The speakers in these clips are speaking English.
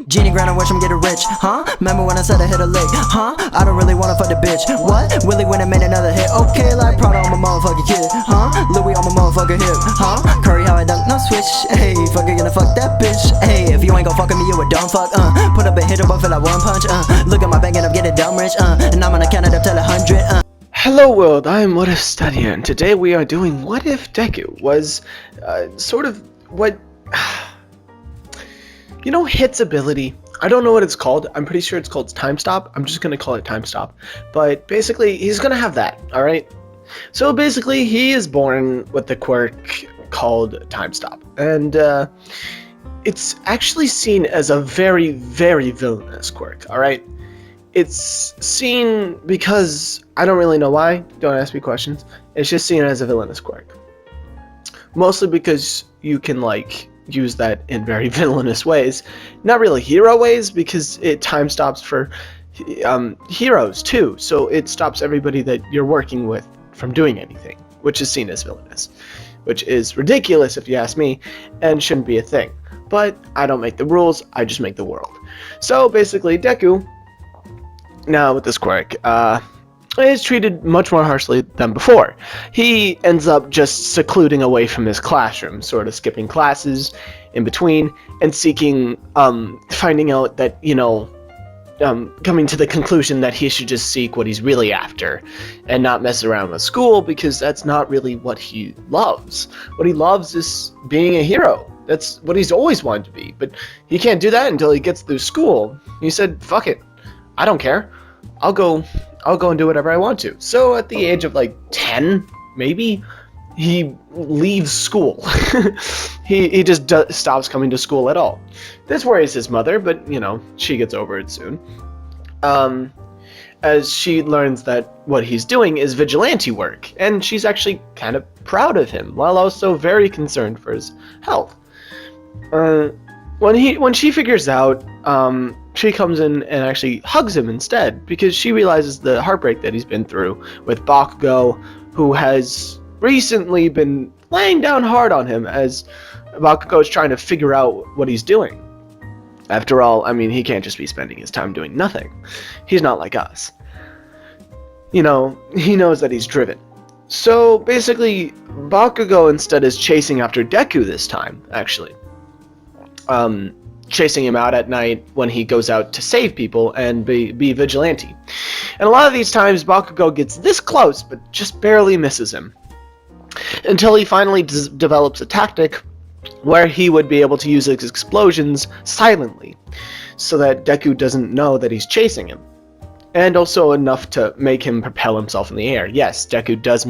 Genie grind and watch him get rich, huh? Remember when I said I hit a lick, huh? I don't really wanna fuck the bitch, what? Willie went and made another hit, okay, like Prada on my motherfucking kid, huh? Louis on my motherfucking hip, huh? Curry how I dunk, no switch, hey, fucking gonna fuck that bitch, hey, if you ain't gon' fuck with me, you a dumb fuck, put up a hit but feel like one punch, look at my bank and I'm getting dumb rich, and I'm gonna count it up till 100, Hello world, I am What If Study, and today we are doing What If Deku was, sort of what, you know, Hit's ability. I don't know what it's called. I'm pretty sure it's called Time Stop. I'm just gonna call it Time Stop. But basically, he's gonna have that, alright? So basically, he is born with the quirk called Time Stop. And, it's actually seen as a very, very villainous quirk, alright? It's seen because, I don't really know why, don't ask me questions, it's just seen as a villainous quirk. Mostly because you can, like, use that in very villainous ways. Not really hero ways, because it time stops for heroes too, so it stops everybody that you're working with from doing anything, which is seen as villainous. Which is ridiculous if you ask me, and shouldn't be a thing. But I don't make the rules, I just make the world. So basically, Deku, now with this quirk, is treated much more harshly than before. He ends up just secluding away from his classroom, sort of skipping classes in between, and seeking, finding out that, you know, coming to the conclusion that he should just seek what he's really after, and not mess around with school, because that's not really what he loves. What he loves is being a hero. That's what he's always wanted to be, but he can't do that until he gets through school. He said, fuck it. I don't care. I'll go and do whatever I want to. So at the age of like 10, maybe, he leaves school. he just stops coming to school at all. This worries his mother, but you know, she gets over it soon. As she learns that what he's doing is vigilante work, and she's actually kind of proud of him, while also very concerned for his health. When she figures out, she comes in and actually hugs him instead, because she realizes the heartbreak that he's been through with Bakugou, who has recently been laying down hard on him as Bakugou is trying to figure out what he's doing. After all, I mean, he can't just be spending his time doing nothing. He's not like us. You know, he knows that he's driven. So basically, Bakugou instead is chasing after Deku this time, actually. Chasing him out at night when he goes out to save people and be vigilante. And a lot of these times, Bakugou gets this close, but just barely misses him. Until he finally develops a tactic where he would be able to use his explosions silently, so that Deku doesn't know that he's chasing him. And also enough to make him propel himself in the air. Yes, Deku does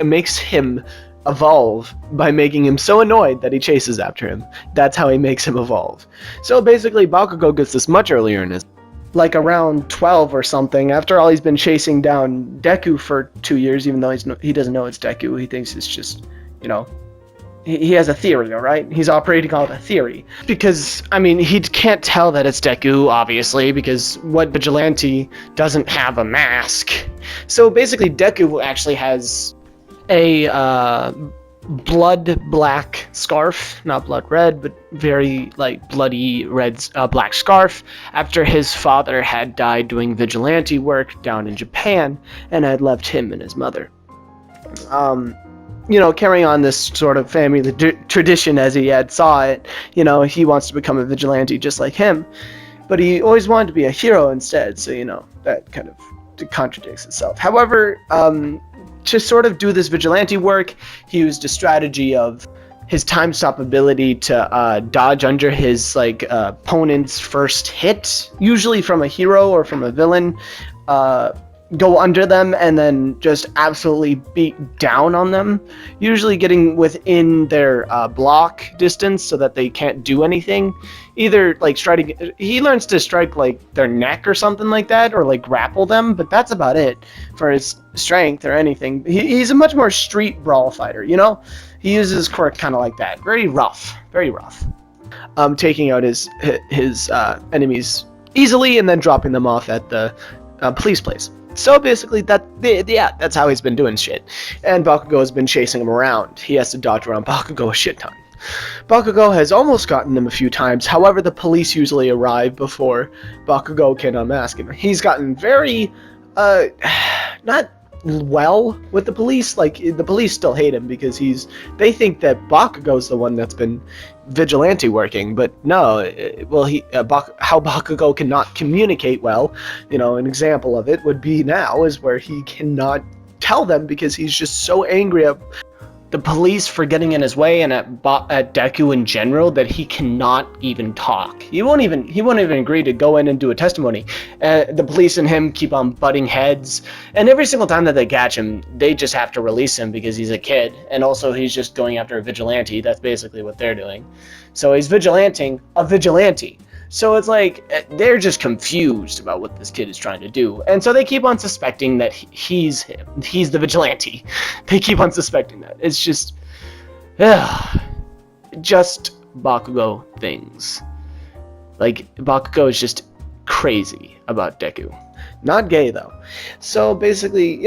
makes him evolve by making him so annoyed that he chases after him. That's how he makes him evolve. So basically, Bakugou gets this much earlier in his, like around 12 or something, after all he's been chasing down Deku for 2 years, even though he doesn't know it's Deku. He thinks it's just, you know, he has a theory, alright? He's operating on a theory. Because, I mean, he can't tell that it's Deku, obviously, because what vigilante doesn't have a mask? So basically, Deku actually has a blood black scarf, not blood red, but very like bloody red black scarf, after his father had died doing vigilante work down in Japan and had left him and his mother. You know, carrying on this sort of family tradition as he had saw it, you know, he wants to become a vigilante just like him, but he always wanted to be a hero instead, so you know, that kind of contradicts itself. However, to sort of do this vigilante work, he used a strategy of his time stop ability to dodge under his like opponent's first hit, usually from a hero or from a villain, go under them and then just absolutely beat down on them, usually getting within their block distance so that they can't do anything. Either like striking, he learns to strike like their neck or something like that, or like grapple them, but that's about it for his strength or anything. He's a much more street brawl fighter, you know? He uses his quirk kind of like that. Very rough, very rough. Taking out his enemies easily and then dropping them off at the police place. So basically, that's how he's been doing shit. And Bakugou has been chasing him around. He has to dodge around Bakugou a shit ton. Bakugou has almost gotten him a few times, however the police usually arrive before Bakugou can unmask him. He's gotten very, not well with the police. Like, the police still hate him because they think that Bakugou's the one that's been vigilante working, but no, how Bakugou cannot communicate well, an example of it would be now is where he cannot tell them because he's just so angry at the police for getting in his way and at Deku in general that he cannot even talk. He won't even agree to go in and do a testimony. The police and him keep on butting heads, and every single time that they catch him, they just have to release him because he's a kid, and also he's just going after a vigilante. That's basically what they're doing. So he's vigilanting a vigilante. So it's like, they're just confused about what this kid is trying to do. And so they keep on suspecting that he's him. He's the vigilante. They keep on suspecting that. It's just Bakugou things. Like, Bakugou is just crazy about Deku. Not gay, though. So basically,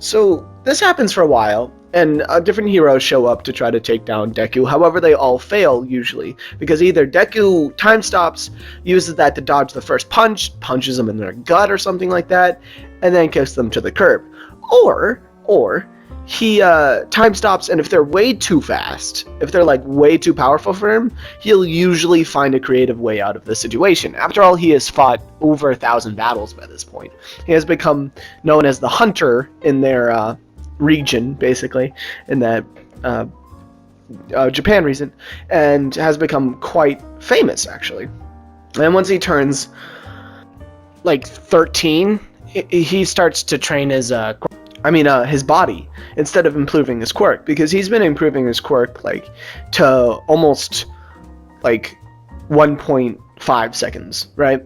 so this happens for a while. And different heroes show up to try to take down Deku. However, they all fail, usually. Because either Deku time stops, uses that to dodge the first punch, punches them in their gut or something like that, and then kicks them to the curb. Or he time stops, and if they're way too fast, if they're like way too powerful for him, he'll usually find a creative way out of the situation. After all, he has fought over 1,000 battles by this point. He has become known as the Hunter in their region, basically, in that Japan region, and has become quite famous, actually. And once he turns like 13, he starts to train his body instead of improving his quirk, because he's been improving his quirk like to almost like 1.5 seconds, right?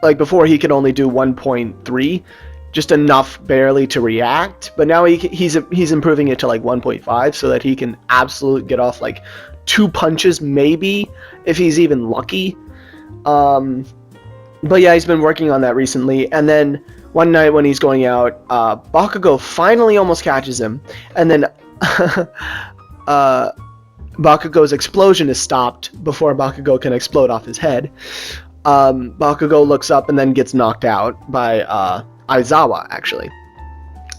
Like before he could only do 1.3, just enough barely to react, but now he's improving it to like 1.5 so that he can absolutely get off like 2 punches, maybe, if he's even lucky. But yeah, he's been working on that recently, and then one night when he's going out, Bakugou finally almost catches him, and then Bakugou's explosion is stopped before Bakugou can explode off his head. Bakugou looks up and then gets knocked out by Aizawa, actually.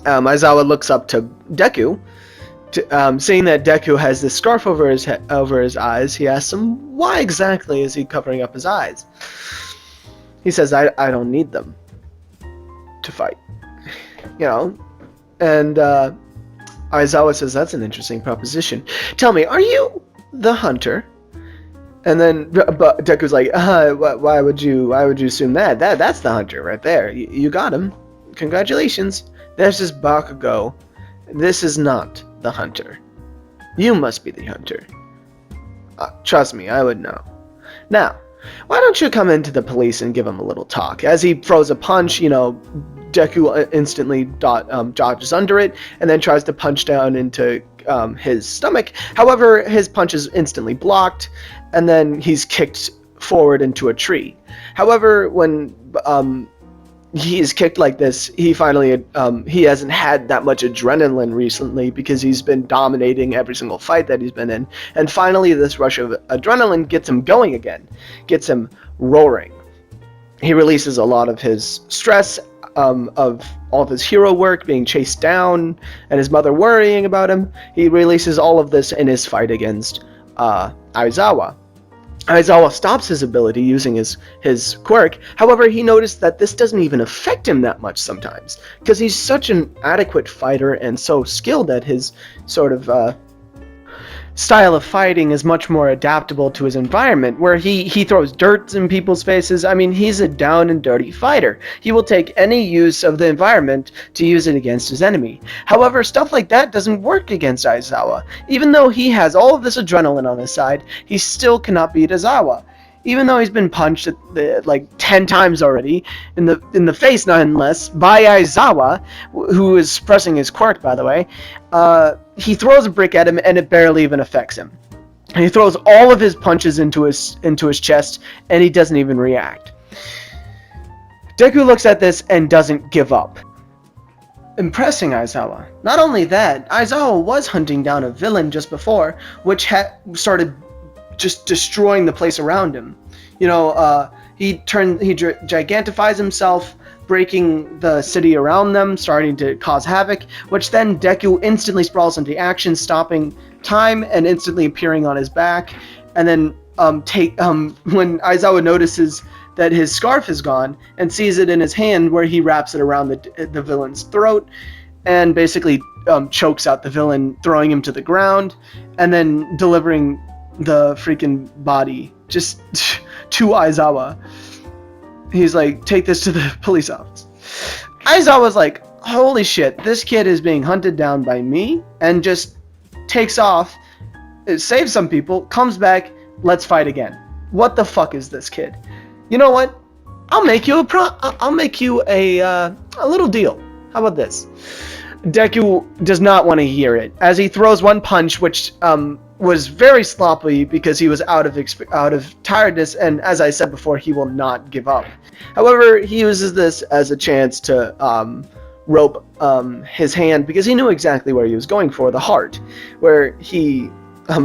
Aizawa looks up to Deku, seeing that Deku has this scarf over his eyes. He asks him, why exactly is he covering up his eyes? He says, I don't need them to fight. And Aizawa says, that's an interesting proposition. Tell me, are you the hunter? And then Deku's like, why would you assume that? That's the hunter right there. You got him. Congratulations. This is Bakugou. This is not the hunter. You must be the hunter. Trust me, I would know. Now, why don't you come into the police and give him a little talk? As he throws a punch, Deku instantly dodges under it and then tries to punch down into his stomach. However, his punch is instantly blocked, and then he's kicked forward into a tree. However, when he is kicked like this, he finally he hasn't had that much adrenaline recently because he's been dominating every single fight that he's been in, and finally this rush of adrenaline gets him going again, gets him roaring. He releases a lot of his stress of all of his hero work, being chased down, and his mother worrying about him. He releases all of this in his fight against Aizawa. Aizawa stops his ability using his quirk. However, he noticed that this doesn't even affect him that much sometimes, because he's such an adequate fighter and so skilled at his sort of style of fighting is much more adaptable to his environment, where he throws dirt in people's faces. I mean, he's a down and dirty fighter. He will take any use of the environment to use it against his enemy. However, stuff like that doesn't work against Aizawa. Even though he has all of this adrenaline on his side, he still cannot beat Aizawa. Even though he's been punched like 10 times already in the face, none less, by Aizawa, who is pressing his quirk, by the way, he throws a brick at him and it barely even affects him. And he throws all of his punches into his chest, and he doesn't even react. Deku looks at this and doesn't give up. impressing Aizawa. Not only that, Aizawa was hunting down a villain just before, which had started just destroying the place around him. You know, he gigantifies himself, breaking the city around them, starting to cause havoc, which then Deku instantly sprawls into action, stopping time and instantly appearing on his back. And then when Aizawa notices that his scarf is gone and sees it in his hand, where he wraps it around the villain's throat and basically chokes out the villain, throwing him to the ground, and then delivering the freaking body just to Aizawa. He's like, take this to the police office. Aizawa's like, holy shit, this kid is being hunted down by me, and just takes off, saves some people, comes back, let's fight again. What the fuck is this kid? You know what? I'll make you a little deal. How about this? Deku does not want to hear it, as he throws one punch, which was very sloppy because he was out of tiredness, and as I said before, he will not give up. However, he uses this as a chance to rope his hand, because he knew exactly where he was going for, the heart, where he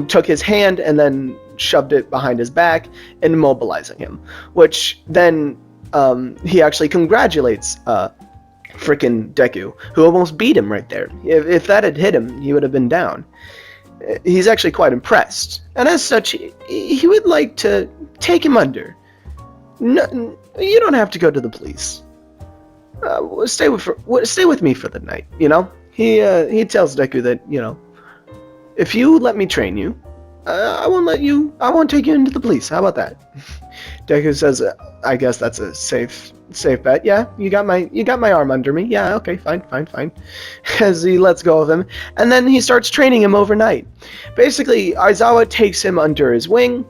took his hand and then shoved it behind his back, immobilizing him, which then he actually congratulates frickin' Deku, who almost beat him right there. If that had hit him, he would have been down. He's actually quite impressed, and as such, he would like to take him under. No, you don't have to go to the police. Stay with me for the night. You know, he tells Deku that, you know, if you let me train you, I won't take you into the police. How about that? Deku says, I guess that's a safe bet. Yeah, you got my arm under me. Yeah, okay, fine. As he lets go of him, and then he starts training him overnight. Basically, Aizawa takes him under his wing,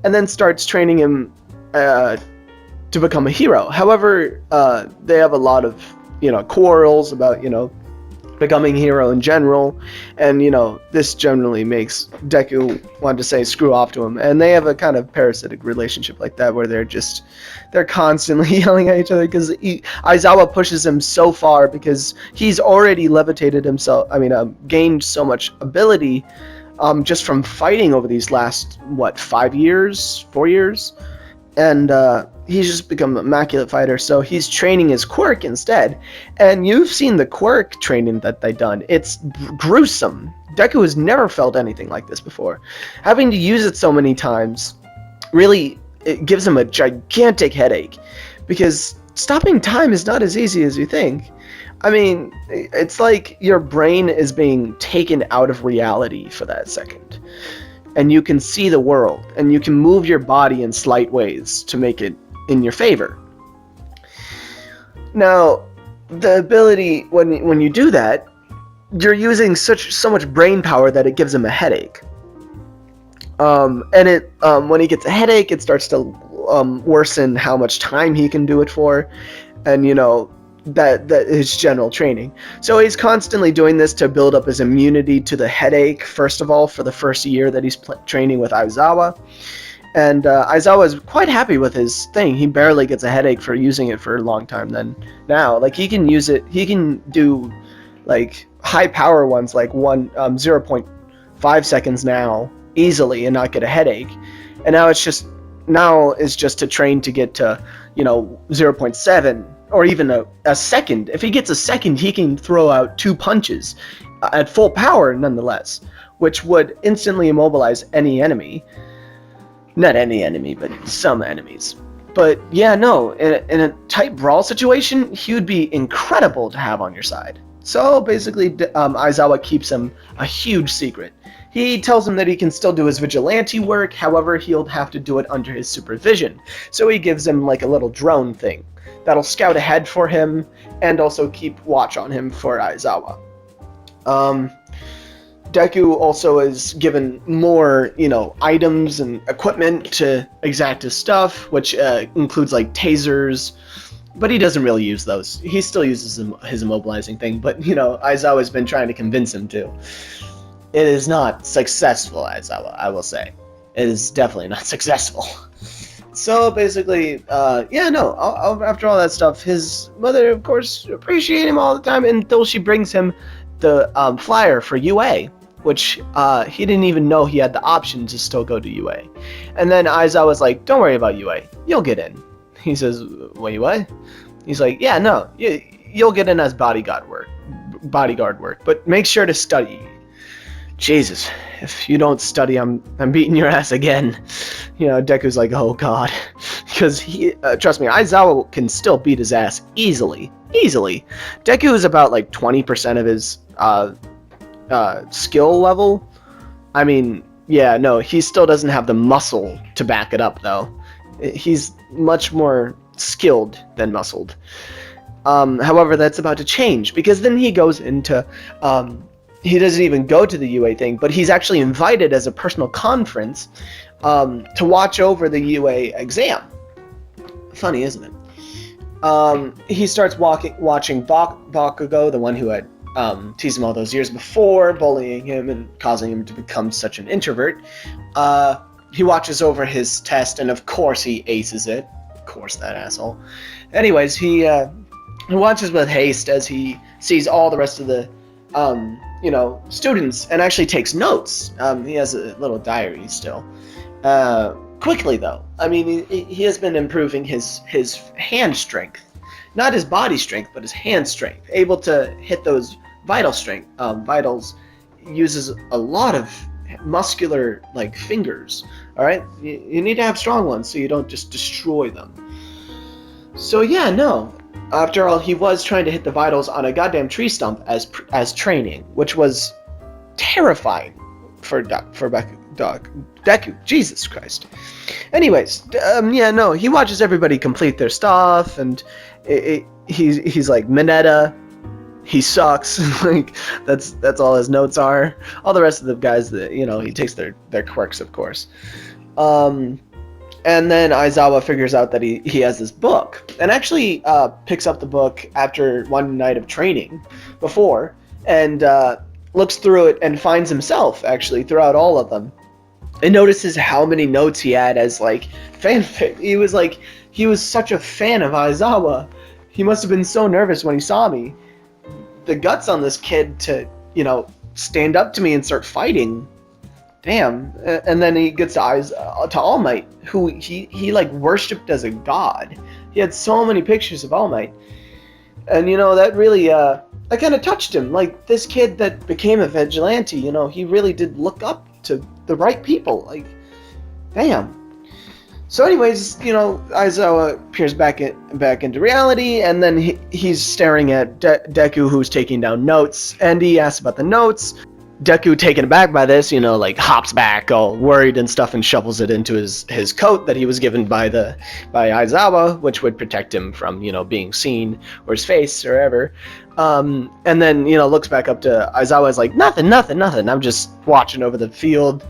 and then starts training him to become a hero. However, they have a lot of, you know, quarrels about, you know, becoming a hero in general, and, you know, this generally makes Deku want to say screw off to him, and they have a kind of parasitic relationship like that, where they're constantly yelling at each other, because Aizawa pushes him so far, because he's already levitated himself, gained so much ability just from fighting over these last 4 years, and he's just become an immaculate fighter, so he's training his quirk instead. And you've seen the quirk training that they've done. It's gruesome. Deku has never felt anything like this before. Having to use it so many times, really, it gives him a gigantic headache, because stopping time is not as easy as you think. I mean, it's like your brain is being taken out of reality for that second. And you can see the world, and you can move your body in slight ways to make it in your favor. Now, the ability, when you do that, you're using so much brain power that it gives him a headache. When he gets a headache, it starts to worsen how much time he can do it for, and, you know, that his general training. So he's constantly doing this to build up his immunity to the headache, first of all, for the first year that he's training with Aizawa. And Aizawa is quite happy with his thing. He barely gets a headache for using it for a long time now. Like, he can use it, he can do, like, high power ones, like 0.5 seconds now, easily, and not get a headache. And now it's just to train to get to, you know, 0.7, or even a second. If he gets a second, he can throw out 2 punches at full power, nonetheless, which would instantly immobilize any enemy. Not any enemy, but some enemies. But yeah, no, in a tight brawl situation, he would be incredible to have on your side. So basically, Aizawa keeps him a huge secret. He tells him that he can still do his vigilante work, however, he'll have to do it under his supervision. So he gives him like a little drone thing that'll scout ahead for him, and also keep watch on him for Aizawa. Deku also is given more, you know, items and equipment to exact his stuff, which includes like tasers, but he doesn't really use those. He still uses his immobilizing thing, but, you know, Aizawa's been trying to convince him to. It is not successful, Aizawa, I will say. It is definitely not successful. So basically, yeah, no. After all that stuff, his mother, of course, appreciated him all the time until she brings him the flyer for UA, which he didn't even know he had the option to still go to UA. And then Aizawa was like, "Don't worry about UA, you'll get in." He says, "Wait, what?" He's like, "Yeah, no, you'll get in as bodyguard work, but make sure to study." Jesus, if you don't study, I'm beating your ass again. You know, Deku's like, oh god, because trust me, Aizawa can still beat his ass easily. Deku is about like 20% of his skill level. I mean, yeah, no, he still doesn't have the muscle to back it up though. He's much more skilled than muscled. However, that's about to change because then he goes into he doesn't even go to the UA thing, but he's actually invited as a personal conference to watch over the UA exam. Funny, isn't it? He starts watching Bakugou, the one who had teased him all those years before, bullying him and causing him to become such an introvert. He watches over his test, and of course he aces it. Of course, that asshole. Anyways, he watches with haste as he sees all the rest of the students, and actually takes notes. He has a little diary still. Quickly though, I mean, he has been improving his hand strength, not his body strength, but his hand strength. Able to hit those vitals, uses a lot of muscular like fingers. All right, you need to have strong ones so you don't just destroy them. So yeah, no. After all, he was trying to hit the vitals on a goddamn tree stump as training, which was terrifying for Deku. Jesus Christ. Anyways, yeah, no, he watches everybody complete their stuff, and he's like, Mineta, he sucks. Like that's all his notes are. All the rest of the guys that he takes their quirks, of course. And then Aizawa figures out that he has this book, and actually picks up the book after one night of training before, and looks through it and finds himself actually throughout all of them, and notices how many notes he had as like fanfic. He was such a fan of Aizawa. He must have been so nervous when he saw me. The guts on this kid to stand up to me and start fighting. Damn. And then he gets to All Might, who he like worshipped as a god. He had so many pictures of All Might, and that really that kind of touched him. Like, this kid that became a vigilante, he really did look up to the right people. Like, damn. So anyways, Aizawa appears back into reality, and then he's staring at Deku, who's taking down notes, and he asks about the notes. Deku, taken aback by this, like hops back all worried and stuff and shovels it into his coat that he was given by Aizawa, which would protect him from, being seen, or his face, or whatever. And then, looks back up to Aizawa, is like, nothing. I'm just watching over the field,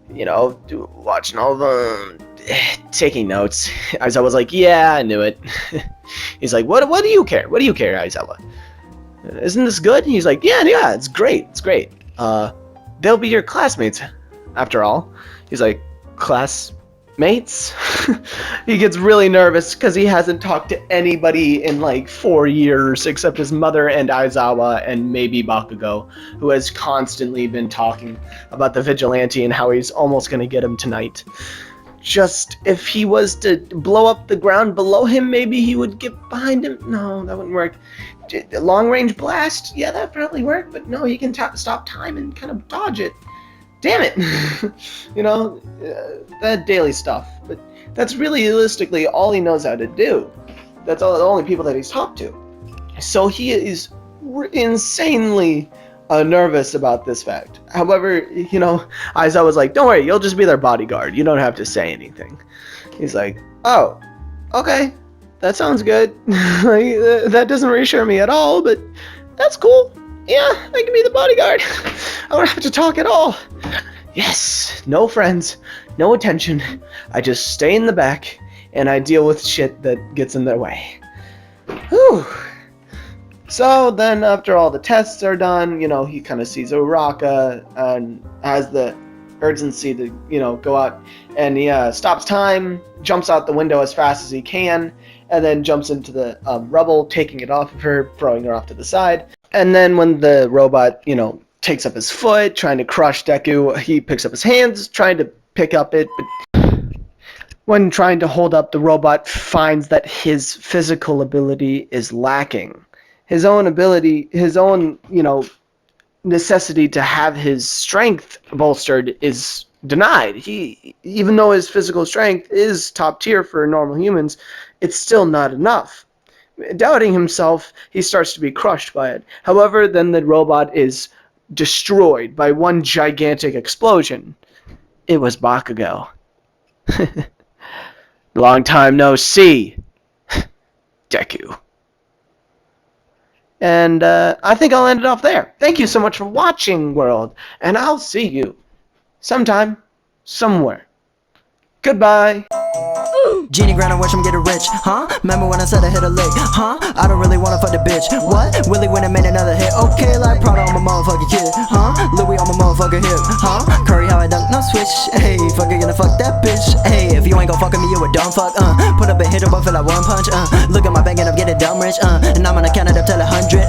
watching all of them, taking notes. Aizawa's like, yeah, I knew it. He's like, what do you care? What do you care, Aizawa? Isn't this good? He's like, yeah, it's great. They'll be your classmates, after all. He's like, classmates? He gets really nervous because he hasn't talked to anybody in like 4 years except his mother and Aizawa and maybe Bakugou, who has constantly been talking about the vigilante and how he's almost going to get him tonight. Just if he was to blow up the ground below him, maybe he would get behind him. No, that wouldn't work. Long range blast, yeah, that probably work, but no, he can stop time and kind of dodge it. Damn it. That daily stuff. But that's really realistically all he knows how to do. That's the only people that he's talked to. So he is insanely nervous about this fact. However, Aizawa was like, don't worry, you'll just be their bodyguard. You don't have to say anything. He's like, oh, okay. That sounds good. That doesn't reassure me at all, but that's cool. Yeah, I can be the bodyguard. I don't have to talk at all. Yes, no friends, no attention. I just stay in the back, and I deal with shit that gets in their way. Whew. So then after all the tests are done, he kind of sees Uraraka and has the urgency to, go out, and he stops time, jumps out the window as fast as he can, and then jumps into the rubble, taking it off of her, throwing her off to the side. And then when the robot, takes up his foot, trying to crush Deku, he picks up his hands, trying to pick up it, but when trying to hold up, the robot finds that his physical ability is lacking. His own ability, his own, necessity to have his strength bolstered is denied. Even though his physical strength is top tier for normal humans, it's still not enough. Doubting himself, he starts to be crushed by it. However, then the robot is destroyed by one gigantic explosion. It was Bakugou. Long time no see, Deku. And I think I'll end it off there. Thank you so much for watching, world, and I'll see you sometime, somewhere. Goodbye. Genie grind and watch him get rich, huh? Remember when I said I hit a lick, huh? I don't really wanna fuck the bitch, what? Willie went and made another hit, okay, like Prada on my motherfucking kid, huh? Louis on my motherfucking hip, huh? Curry how I dunk, no switch, hey, fucker gonna fuck that bitch, hey, if you ain't gon' fuck with me, you a dumb fuck, put up a hit up, I feel like one punch, look at my bank and I'm getting dumb rich, and I'm gonna count it up till 100,